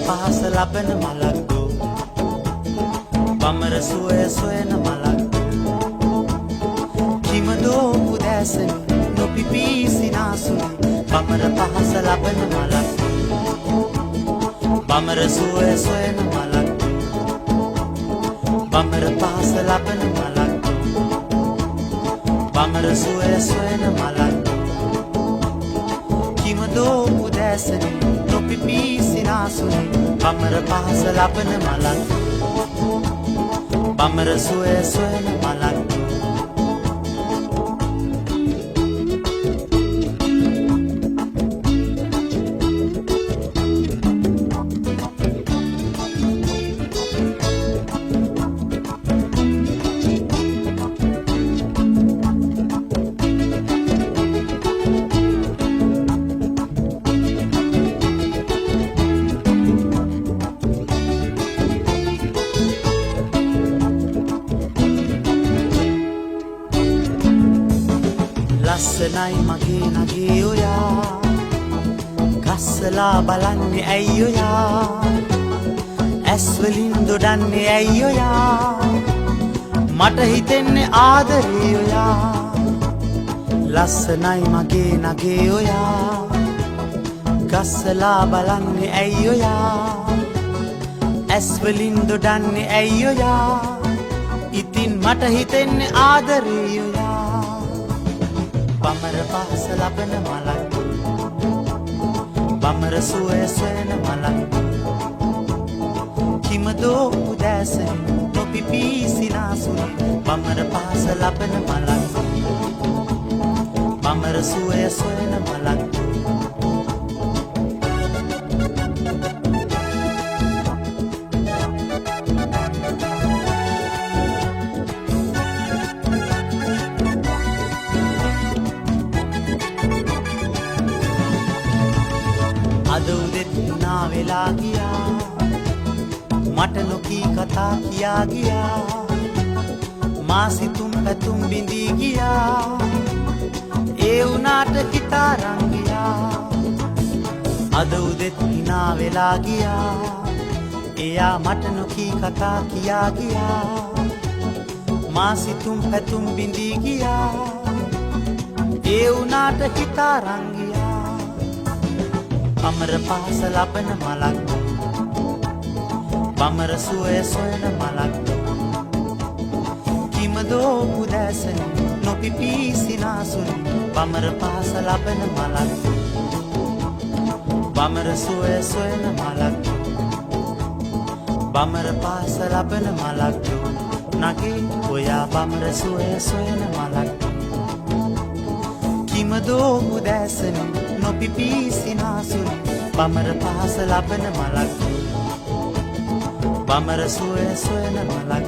පහස ලබන මලක් දෝ බමර සුවය සොයන මලක් කිමදෝ උදෑසන නොපිපී සිනාසුනි බමර පහස ලබන මලක් බමර සුවය සොයන මලක් බමර පහස ලබන මලක් බමර සුවය සොයන මලක් කිමදෝ උදෑසන නොපිපී සිනාසුනි බමර පහස ලබන මලක් බමර සුවය සොයන මලක් ලස්සනයි මගේ නගේ ඔයා ගස්සලා බලන්නේ ඇයි ඔයා ඇස්වලින් දොඩන්නේ ඇයි ඔයා මට හිතෙන්නේ ආදරේ ඔයා ලස්සනයි මගේ නගේ ඔයා ගස්සලා බලන්නේ ඇයි ඔයා ඇස්වලින් දොඩන්නේ ඇයි ඔයා ඉතින් මට හිතෙන්නේ ආදරේ ඔයා බමර පහස ලබන මලක් බමර සුවය සොයන මලක් කිමදෝ උදෑසන නොපිපී සිනාසුනි බමර පහස ලබන මලක් බමර සුවය සොයන මලක් අද උදෙත් නා වෙලා ගියා මට නොකී කතා කියා ගියා මා සිතුම් පැතුම් බිඳී ගියා ඒ වුණාට හිතාරන් ගියා අද උදෙත් නා වෙලා ගියා එයා මට නොකී කතා කියා ගියා මා සිතුම් පැතුම් බිඳී ගියා ඒ වුණාට හිතාරන් ගියා බමර පහස ලබන මලක් බමර සුවය සොයන මලක් කිමදෝ උදෑසන නොපිපී සිනාසුනි බමර පහස ලබන මලක් බමර සුවය සොයන මලක් බමර පහස ලබන මලක් නගේ ඔයා බමර සුවය සොයන මලක් කිමදෝ උදෑසන නොපිපී සිනාසුනි බමර පහස ලබන මලක් බමර සුවය සොයන මලක්